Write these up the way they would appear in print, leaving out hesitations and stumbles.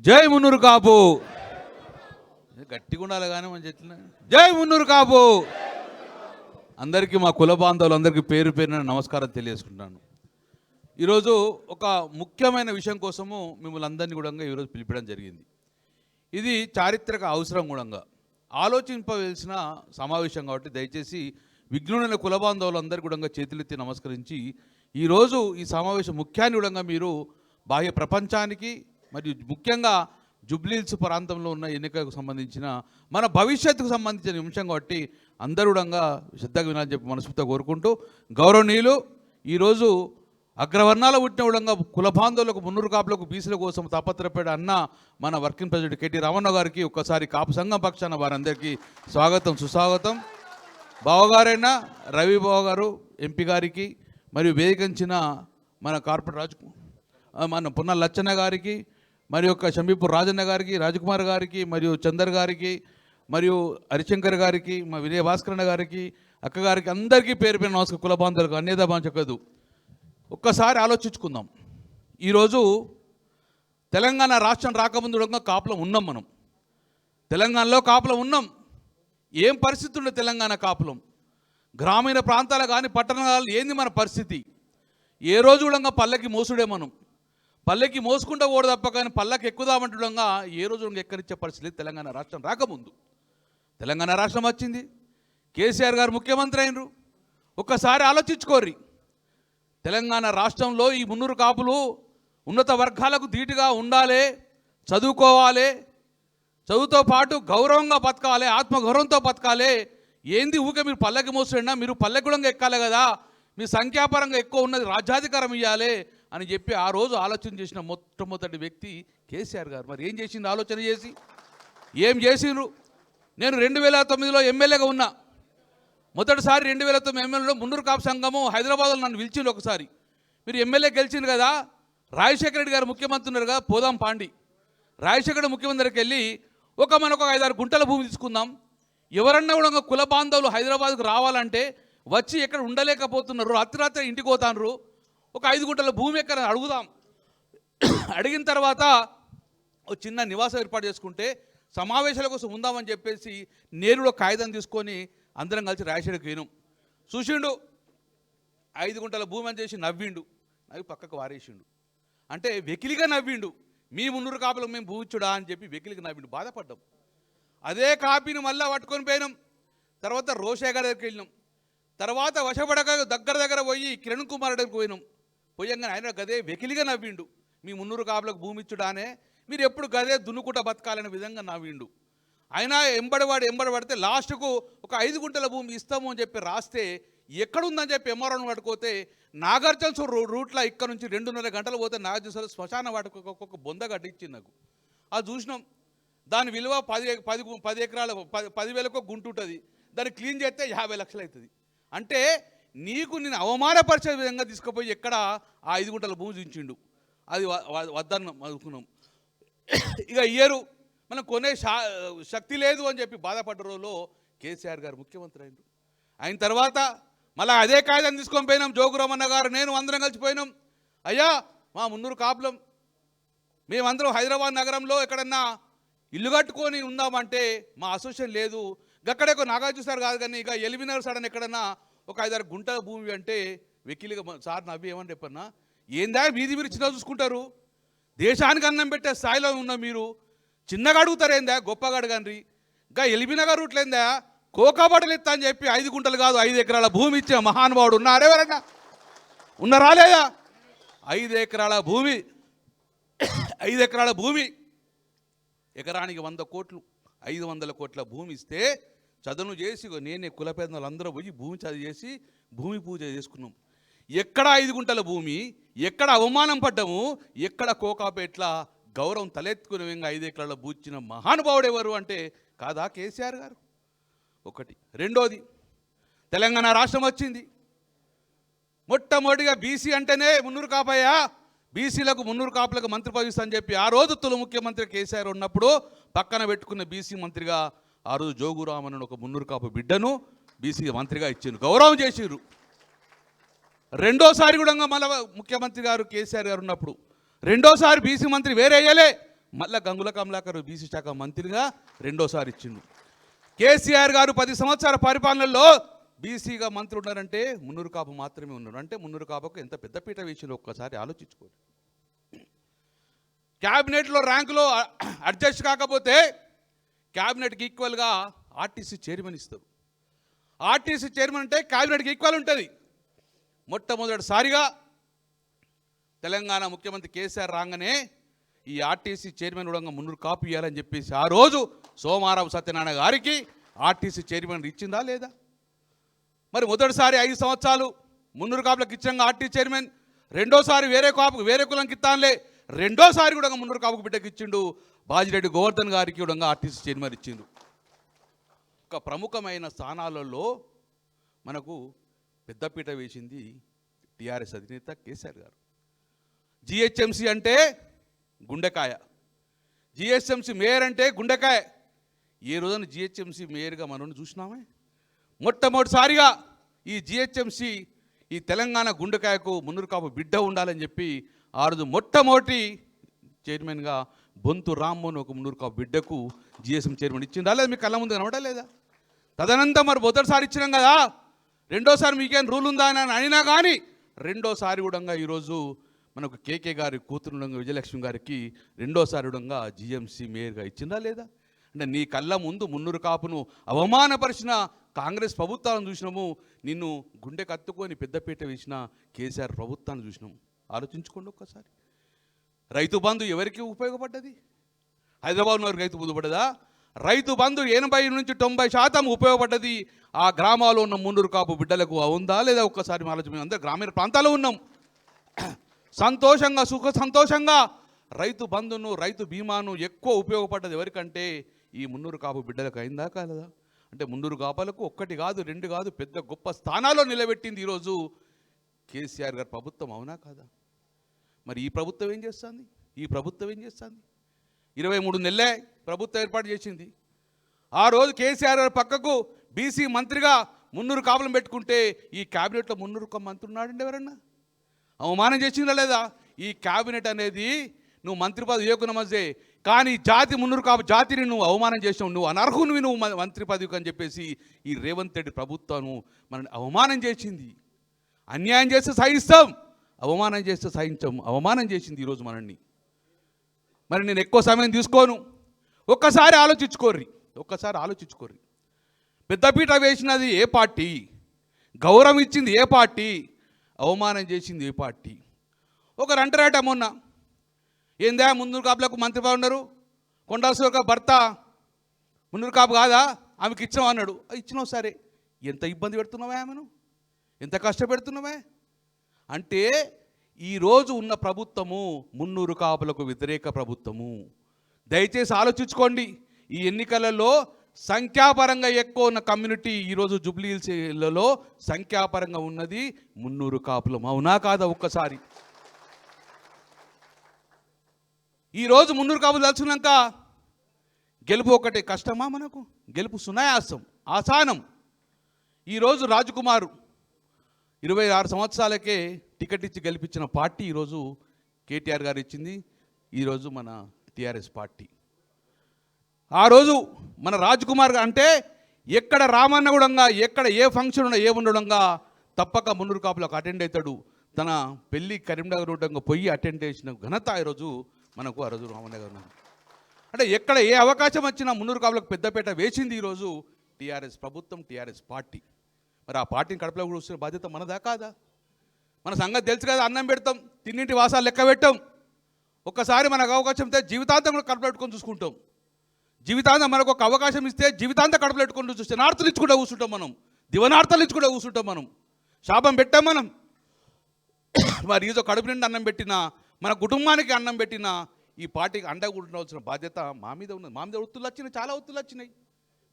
జై మున్నూరు కాపు. గట్టిగా ఉండాలి కానీ మనం చెట్ల జై మున్నూరు కాపు. అందరికీ మా కుల బాంధవులందరికీ పేరు పేరున నమస్కారం తెలియజేసుకుంటున్నాను. ఈరోజు ఒక ముఖ్యమైన విషయం కోసము మిమ్మల్ని అందరినీ కూడా ఈరోజు పిలిపడం జరిగింది. ఇది చారిత్రక అవసరం కూడా ఆలోచింపవలసిన సమావేశం కాబట్టి దయచేసి విఘ్నులైన కుల బాంధవులందరూ కూడా చేతులెత్తి నమస్కరించి ఈరోజు ఈ సమావేశం ముఖ్యాన్ని కూడా మీరు బాహ్య ప్రపంచానికి మరియు ముఖ్యంగా జూబ్లీహిల్స్ ప్రాంతంలో ఉన్న ఎన్నికలకు సంబంధించిన మన భవిష్యత్తుకు సంబంధించిన అంశం కాబట్టి అందరూ కూడా శ్రద్ధగా వినాలని చెప్పి మనస్ఫూర్తిగా కోరుకుంటూ, గౌరవనీయులు ఈరోజు అగ్రవర్ణాల పుట్టిన విధంగా కుల బాంధవులకు మున్నూరు కాపులకు బీసీల కోసం తాపత్రపేట అన్న మన వర్కింగ్ ప్రెసిడెంట్ కేటీ రామన్న గారికి ఒక్కసారి కాపు సంఘం పక్షాన వారందరికీ స్వాగతం సుస్వాగతం. బావగారైన రవి బావ గారు ఎంపీ గారికి మరియు వేదికంచిన మన కార్పొరేట్ మన పున్న లచ్చన్న గారికి మరి యొక్క షంబీపూర్ రాజన్న గారికి, రాజకుమార్ గారికి, మరియు చందర్ గారికి, మరియు హరిశంకర్ గారికి, మా వినయ భాస్కరణ గారికి, అక్క గారికి అందరికీ పేరు పేరు నమస్కారం. కుల బాంధవులకు అన్యదా బాంచకదు. ఒక్కసారి ఆలోచించుకుందాం. ఈరోజు తెలంగాణ రాష్ట్రం రాకముందు కాపులం ఉన్నాం. మనం తెలంగాణలో కాపులం ఉన్నాం. ఏం పరిస్థితి ఉండే తెలంగాణ కాపులం? గ్రామీణ ప్రాంతాలు కానీ పట్టణాలు ఏంది మన పరిస్థితి? ఏ రోజు కూడా పల్లెకి మోసుడే. మనం పల్లెకి మోసుకుంటూ ఓడ తప్ప కానీ పల్లెకి ఎక్కుదామంటుండగా ఏ రోజు ఎక్కడిచ్చే పరిస్థితి తెలంగాణ రాష్ట్రం రాకముందు. తెలంగాణ రాష్ట్రం వచ్చింది, కేసీఆర్ గారు ముఖ్యమంత్రి అయినరు. ఒక్కసారి ఆలోచించుకోర్రి. తెలంగాణ రాష్ట్రంలో ఈ మున్నూరు కాపులు ఉన్నత వర్గాలకు ధీటుగా ఉండాలి, చదువుకోవాలి, చదువుతో పాటు గౌరవంగా బతకాలి, ఆత్మగౌరవంతో బతకాలి. ఏంది ఊకే మీరు పల్లెకి మోసడినా? మీరు పల్లెకుడంగా ఎక్కాలి కదా, మీ సంఖ్యాపరంగా ఎక్కువ ఉన్నది, రాజ్యాధికారం ఇవ్వాలి అని చెప్పి ఆ రోజు ఆలోచన చేసిన మొట్టమొదటి వ్యక్తి కేసీఆర్ గారు. మరి ఏం చేసింది? ఆలోచన చేసి ఏం చేసిండ్రు? నేను 2009లో ఎమ్మెల్యేగా ఉన్నా. మొదటిసారి 2009 ఎమ్మెల్యేలో మున్నూరు కాపు సంఘము హైదరాబాద్లో నన్ను పిలిచిండు. ఒకసారి మీరు ఎమ్మెల్యే గెలిచింది కదా, రాజశేఖర రెడ్డి గారు ముఖ్యమంత్రి ఉన్నారు కదా, పోదాం పాండి. రాజశేఖర ముఖ్యమంత్రికి వెళ్ళి మనకు 5-6 గుంటల భూమి తీసుకుందాం. ఎవరన్నా కూడా కుల బాంధవులు హైదరాబాద్కు రావాలంటే వచ్చి ఎక్కడ ఉండలేకపోతున్నారు, రాత్రి ఇంటికి పోతాన్రు. 5 గుంటల భూమి ఎక్కడ అడుగుదాం. అడిగిన తర్వాత ఒక చిన్న నివాసం ఏర్పాటు చేసుకుంటే సమావేశాల కోసం ఉందామని చెప్పేసి నేరులో కాగితం తీసుకొని అందరం కలిసి రాజశేఖర్కి పోయినాం. చూసిండు 5 గుంటల భూమి అని చేసి నవ్విండు. నవ్వి పక్కకు వారేసిండు. అంటే వెకిలిగా నవ్విండు. మీ మున్నూరు కాపులకు మేము భూమిచ్చుడా అని చెప్పి వెకిలిగా నవ్విండు. బాధపడ్డాం. అదే కాపీని మళ్ళీ పట్టుకొని పోయినాం. తర్వాత రోషయ్య గారి దగ్గరికి వెళ్ళినాం. తర్వాత వశపడక దగ్గర పోయి కిరణ్ కుమార్ దగ్గరికి పోయినాం. పోయంగానే ఆయన గదే వెకిలిగా నవ్విండు. మీ మున్నూరు కాపులకు భూమి ఇచ్చుడానే, మీరు ఎప్పుడు గదే దున్నుకుంటా బతకాలనే విధంగా నవ్విండు. ఆయన ఎంబడబడితే లాస్ట్కు 5 గుంటల భూమి ఇస్తాము అని చెప్పి రాస్తే ఎక్కడుందని చెప్పి ఎంఆర్ఓను పట్టుకోతే నాగార్జున రూట్లో ఇక్కడ నుంచి 2.5 గంటలు పోతే నాగార్జున శ్మశాన వాటికి ఒక బొంద గడ్డిచ్చింది నాకు. అది చూసినాం. దాని విలువ 10 ఎకరాల 10,000 గుంట ఉంటుంది. దాన్ని క్లీన్ చేస్తే 50 లక్షలు అవుతుంది. అంటే నేను అవమానపరిచే విధంగా తీసుకుపోయి ఎక్కడ ఆ 5 గుంటల భూమి చూపించిండు. అది వద్దన్న అనుకున్నాం. ఇక ఇయ్యరు, మనం కొనే శక్తి లేదు అని చెప్పి బాధపడ్డ రోజులో కేసీఆర్ గారు ముఖ్యమంత్రి అయినారు. అయిన తర్వాత మళ్ళీ అదే కాగితం తీసుకొని పోయినాం. జోగురామన్న గారు నేను అందరం కలిసిపోయినాం. అయ్యా మా మున్నూరు కాపులం మేమందరం హైదరాబాద్ నగరంలో ఎక్కడన్నా ఇల్లు కట్టుకొని ఉందామంటే మా అసోసియేషన్ లేదు. గక్కడే నాగార్జున సార్ కాదు కానీ ఇక ఎలిమినర్ సార్ ఎక్కడన్నా 5-6 గుంటల భూమి అంటే వెకిలిగా సార్ నవ్వి ఏమని చెప్పన్నా, ఏందా వీధి మీరు చిన్న చూసుకుంటారు, దేశానికి అన్నం పెట్టే స్థాయిలో ఉన్న మీరు చిన్నగా అడుగుతారు ఏందా, గొప్పగా అడగండి. ఇంకా ఎలిమినగర్ రూట్లేందా కోకాబట్టలు ఎత్తా అని చెప్పి 5 గుంటలు కాదు 5 ఎకరాల భూమి ఇచ్చే మహానుభావుడు ఉన్నారెవరన్నా? ఉన్నారా లేదా? 5 ఎకరాల భూమి 5 ఎకరాల భూమి ఎకరానికి 100 కోట్లు 500 కోట్ల భూమి ఇస్తే చదును చేసి నేనే కుల పెద్దలు అందరూ పోయి భూమి చదువు చేసి భూమి పూజ చేసుకున్నాం. ఎక్కడ 5 గుంటల భూమి, ఎక్కడ అవమానం పడ్డాము, ఎక్కడ కోకాపేట్ల గౌరవం తలెత్తుకునే విధంగా 5 ఎకరాల బూచిన మహానుభావుడు ఎవరు అంటే కాదా కేసీఆర్ గారు? ఒకటి. రెండోది, తెలంగాణ రాష్ట్రం వచ్చింది. మొట్టమొదటిగా బీసీ అంటేనే మున్నూరు కాపయ్యా, బీసీలకు మున్నూరు కాపులకు మంత్రి పదవి అని చెప్పి ఆ రోజు తొలి ముఖ్యమంత్రి కేసీఆర్ ఉన్నప్పుడు పక్కన పెట్టుకున్న బీసీ మంత్రిగా ఆ రోజు జోగురామన్ ఒక మున్నూరు కాపు బిడ్డను బీసీ మంత్రిగా ఇచ్చిండ్రు, గౌరవం చేసిర్రు. రెండోసారి కూడా మళ్ళీ ముఖ్యమంత్రి గారు కేసీఆర్ గారు ఉన్నప్పుడు రెండోసారి బీసీ మంత్రి వేరే వేయలే, మళ్ళా గంగుల కమలాకర్ బీసీ శాఖ మంత్రిగా రెండోసారి ఇచ్చిండు. కేసీఆర్ గారు 10 సంవత్సరాల పరిపాలనలో బీసీగా మంత్రి ఉన్నారంటే మున్నూరు కాపు మాత్రమే ఉన్నారు. అంటే మున్నూరు కాపుకు ఎంత పెద్దపీట వేసిందో ఒక్కసారి ఆలోచించుకోండి. క్యాబినెట్లో ర్యాంకులో అడ్జస్ట్ కాకపోతే క్యాబినెట్కి ఈక్వల్గా ఆర్టీసీ చైర్మన్ ఇస్తారు. ఆర్టీసీ చైర్మన్ అంటే క్యాబినెట్కి ఈక్వల్ ఉంటుంది. మొట్టమొదటిసారిగా తెలంగాణ ముఖ్యమంత్రి కేసీఆర్ రాగానే ఈ ఆర్టీసీ చైర్మన్ కూడా మున్నూరు కాపు ఇవ్వాలని చెప్పేసి ఆ రోజు సోమారావు సత్యనారాయణ గారికి ఆర్టీసీ చైర్మన్ ఇచ్చిందా లేదా? మరి మొదటిసారి 5 సంవత్సరాలు మున్నూరు కాపులకు ఇచ్చాక ఆర్టీసీ చైర్మన్, రెండోసారి వేరే కులంకి ఇస్తానులే, రెండోసారి కూడా మున్నూరు కాపుకు బిడ్డకి ఇచ్చిండు. బాజిరెడ్డి గోవర్ధన్ గారికి కూడా ఆర్టీసీ చైర్మన్ ఇచ్చిండు. ఒక ప్రముఖమైన స్థానాలలో మనకు పెద్దపీట వేసింది టీఆర్ఎస్ అధినేత కేసీఆర్ గారు. జిహెచ్ఎంసీ అంటే గుండెకాయ, జిహెచ్ఎంసీ మేయర్ అంటే గుండెకాయ. ఏ రోజున జిహెచ్ఎంసీ మేయర్గా మనం చూసినామే? మొట్టమొదటిసారిగా ఈ జిహెచ్ఎంసీ ఈ తెలంగాణ గుండెకాయకు మున్నూరు కాపు బిడ్డ ఉండాలని చెప్పి ఆ రోజు మొట్టమొదటి చైర్మన్గా బొంతు రామ్మోహన్ ఒక మున్నూరు కాపు బిడ్డకు జిహెచ్ఎం చైర్మన్ ఇచ్చిందా లేదా? మీకు కళ్ళ ముందు కనబడలేదా? తదనంతరం మరి మొదటిసారి ఇచ్చినాం కదా, రెండోసారి మీకేం రూల్ ఉందా అని అయినా కానీ రెండోసారి కూడా ఈరోజు మనకు కేకే గారి కూతురు విజయలక్ష్మి గారికి రెండోసారి కూడా జిఎంసీ మేయర్గా ఇచ్చిందా లేదా? అంటే నీ కళ్ళ ముందు మున్నూరు కాపును అవమానపరిచిన కాంగ్రెస్ ప్రభుత్వాలను చూసినాము, నిన్ను గుండె కత్తుకొని పెద్దపీట వేసిన కేసీఆర్ ప్రభుత్వాన్ని చూసినాము. ఆలోచించుకోండి ఒక్కసారి. రైతు బంధు ఎవరికి ఉపయోగపడ్డది? హైదరాబాద్ వారికి రైతు బంధు పడ్డదా? రైతు బంధు 80 నుంచి 90% ఉపయోగపడ్డది ఆ గ్రామాల్లో ఉన్న మున్నూరు కాపు బిడ్డలకు. ఉందా లేదా? ఒక్కసారి ఆలోచన. అందరూ గ్రామీణ ప్రాంతాల్లో ఉన్నాం, సంతోషంగా సంతోషంగా రైతు బంధును రైతు బీమాను ఎక్కువ ఉపయోగపడ్డది ఎవరికంటే ఈ మున్నూరు కాపు బిడ్డలకు. అయిందా కాలేదా? అంటే మున్నూరు కాపులకు 1 కాదు 2 కాదు పెద్ద గొప్ప స్థానాల్లో నిలబెట్టింది ఈరోజు కేసీఆర్ గారి ప్రభుత్వం. అవునా కాదా? మరి ఈ ప్రభుత్వం ఏం చేస్తుంది? 23 నెలలే ప్రభుత్వం ఏర్పాటు చేసింది. ఆ రోజు కేసీఆర్ గారి పక్కకు బీసీ మంత్రిగా మున్నూరు కాపులను పెట్టుకుంటే ఈ క్యాబినెట్లో మున్నూరు మంత్రి ఉన్నాడండి. ఎవరన్నా అవమానం చేసిందా లేదా? ఈ క్యాబినెట్ అనేది నువ్వు మంత్రి పదవి ఏకున్న మధ్య, కానీ జాతి మున్నూరు కాపు జాతిని నువ్వు అవమానం చేసినావు, నువ్వు అనర్హునివి, నువ్వు మంత్రి పదవికి అని చెప్పేసి ఈ రేవంత్ రెడ్డి ప్రభుత్వం మనల్ని అవమానం చేసింది. అన్యాయం చేస్తే సహిస్తాం, అవమానం చేస్తే సహించాం. అవమానం చేసింది ఈరోజు మనల్ని. మరి నేను ఎక్కువ సమయం తీసుకోను, ఒక్కసారి ఆలోచించుకోర్రి. పెద్దపీట వేసినది ఏ పార్టీ? గౌరవం ఇచ్చింది ఏ పార్టీ? అవమానం చేసింది ఏ పార్టీ? ఒకరు అంటారట మొన్న, ఏందా మున్నూరు కాపులకు మంత్రి పదవి ఉన్నారు, కొండాల భర్త మున్నూరు కాపు కాదా, ఆమెకి ఇచ్చినావు అన్నాడు. ఇచ్చినావు, సరే, ఎంత ఇబ్బంది పెడుతున్నావా ఆమెను, ఎంత కష్టపెడుతున్నావా? అంటే ఈరోజు ఉన్న ప్రభుత్వము మున్నూరు కాపులకు వ్యతిరేక ప్రభుత్వము. దయచేసి ఆలోచించుకోండి. ఈ ఎన్నికలలో సంఖ్యాపరంగా ఎక్కువ ఉన్న కమ్యూనిటీ ఈరోజు జూబ్లీ హిల్స్లలో సంఖ్యాపరంగా ఉన్నది మున్నూరు కాపులం. అవునా కాదా? ఒక్కసారి ఈరోజు మున్నూరు కాపులు తలుచుకున్నాక గెలుపు ఒకటే కష్టమా? మనకు గెలుపు సునాయాసం, ఆసానం. ఈరోజు రాజకుమారు 26 సంవత్సరాలకే టికెట్ ఇచ్చి గెలిపించిన పార్టీ ఈరోజు కేటీఆర్ గారు ఇచ్చింది. ఈరోజు మన టీఆర్ఎస్ పార్టీ. ఆ రోజు మన రాజకుమార్ అంటే ఎక్కడ రామన్న కూడా ఎక్కడ ఏ ఫంక్షన్ ఉన్నా ఉండడంగా తప్పక మున్నూరు కాపులకు అటెండ్ అవుతాడు. తన పెళ్ళి కరీంనగర్ ఉండగా పోయి అటెండ్ చేసిన ఘనత ఈరోజు మనకు ఆ రోజు రామన్న గారు. అంటే ఎక్కడ ఏ అవకాశం వచ్చినా మున్నూరు కాపులకు పెద్దపేట వేసింది ఈరోజు టీఆర్ఎస్ ప్రభుత్వం, టీఆర్ఎస్ పార్టీ. మరి ఆ పార్టీని కడుపులో కూడా వస్తున్న బాధ్యత మనదా కాదా? మన సంగతి తెలుసు కదా, అన్నం పెడతాం, తిన్నింటి వాసాలు లెక్క పెట్టాం. ఒక్కసారి మనకు అవకాశం ఇస్తే జీవితాంతం కూడా కడుపులో పెట్టుకొని చూసుకుంటాం. జీవితాంతం మనకు ఒక అవకాశం ఇస్తే జీవితాంతం కడుపులో పెట్టుకొని చూస్తే నార్తలు ఇచ్చుకుంటూ కూర్చుంటాం మనం, దివనార్తలు ఇచ్చుకుంటూ కూర్చుంటాం మనం, శాపం పెట్టాం మనం. మరి ఈజో కడుపు నిండి అన్నం పెట్టినా, మన కుటుంబానికి అన్నం పెట్టినా ఈ పార్టీకి అండగా ఉండవలసిన బాధ్యత మా మీద ఉన్నది. మా మీద ఒత్తులు వచ్చినాయి, చాలా ఒత్తులు వచ్చినాయి,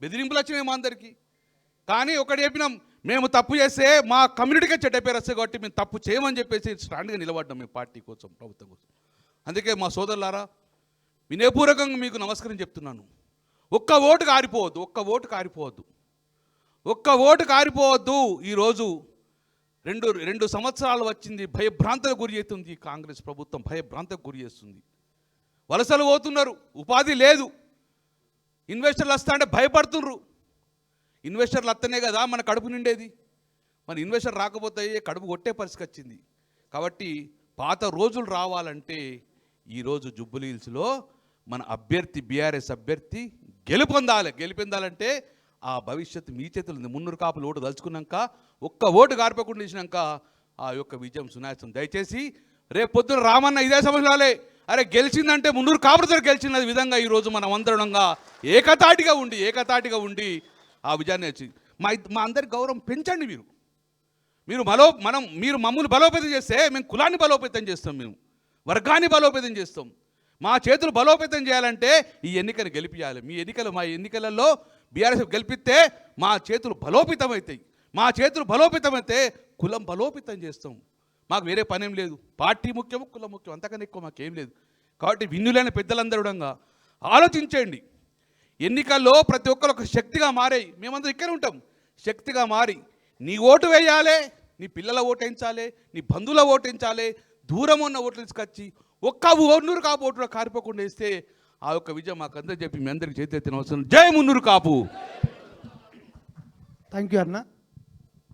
బెదిరింపులు వచ్చినాయి మా అందరికీ. కానీ ఒకటి చెప్పినాం, మేము తప్పు చేస్తే మా కమ్యూనిటీకే చెడ్డ పేరు వస్తాయి కాబట్టి మేము తప్పు చేయమని చెప్పేసి స్టాండ్గా నిలబడ్డాం మేము పార్టీ కోసం, ప్రభుత్వం కోసం. అందుకే మా సోదరులారా, వినయపూర్వకంగా మీకు నమస్కారం చెప్తున్నాను. ఒక్క ఓటు కారిపోవద్దు. ఈరోజు రెండు సంవత్సరాలు వచ్చింది, భయభ్రాంతకు గురి అవుతుంది కాంగ్రెస్ ప్రభుత్వం, భయభ్రాంతకు గురి చేస్తుంది. వలసలు పోతున్నారు, ఉపాధి లేదు. ఇన్వెస్టర్లు వస్తా అంటే భయపడుతున్నారు. ఇన్వెస్టర్లు వస్తేనే కదా మన కడుపు నిండేది. మన ఇన్వెస్టర్ రాకపోతే కడుపు కొట్టే పరిస్థితి వచ్చింది. కాబట్టి పాత రోజులు రావాలంటే ఈరోజు జుబ్లీ హిల్స్లో మన అభ్యర్థి బీఆర్ఎస్ అభ్యర్థి గెలుపొందాలంటే ఆ భవిష్యత్తు మీ చేతులు ఉంది. మున్నూరు కాపులు ఓటు దలుచుకున్నాక ఒక్క ఓటు గారిపోకుండా ఇచ్చినాక ఆ యొక్క విజయం సునాయాసం. దయచేసి రేపు పొద్దున రామన్న ఇదే సమస్యలే అరే గెలిచిందంటే మున్నూరు కాపులతో గెలిచిన విధంగా ఈరోజు మనం అందరంగా ఏకతాటిగా ఉండి ఆ విజయాన్ని వచ్చి మా అందరి గౌరవం పెంచండి. మీరు మమ్మల్ని బలోపేతం చేస్తే మేము కులాన్ని బలోపేతం చేస్తాం, మేము వర్గాన్ని బలోపేతం చేస్తాం. మా చేతులు బలోపేతం చేయాలంటే ఈ ఎన్నికలు గెలిపించాలి. మా ఎన్నికలలో బీఆర్ఎస్ గెలిపిస్తే మా చేతులు బలోపేతం అవుతాయి. మా చేతులు బలోపేతం అయితే కులం బలోపేతం చేస్తాం. మాకు వేరే పనేం లేదు. పార్టీ ముఖ్యము, కులం ముఖ్యం, అంతకన్నా ఎక్కువ మాకేం లేదు. కాబట్టి విన్నులైన పెద్దలందరూ ఆలోచించండి. ఎన్నికల్లో ప్రతి ఒక్కరు ఒక శక్తిగా మారాయి. మేమందరం ఇక్కడే ఉంటాం. శక్తిగా మారి నీ ఓటు వేయాలి, నీ పిల్లల ఓటేయించాలి, నీ బంధువుల ఓటేయించాలి, దూరం ఉన్న ఓట్లు తీసుకొచ్చి ఒక్క మున్నూరు కాపు ఓటు కారిపోకుండా ఇస్తే ఆ యొక్క విజయం మాకు అందరూ చెప్పి మీ అందరికి చేతి ఎత్తిన అవసరం. జై మున్నూరు కాపు. థ్యాంక్ యూ అన్న.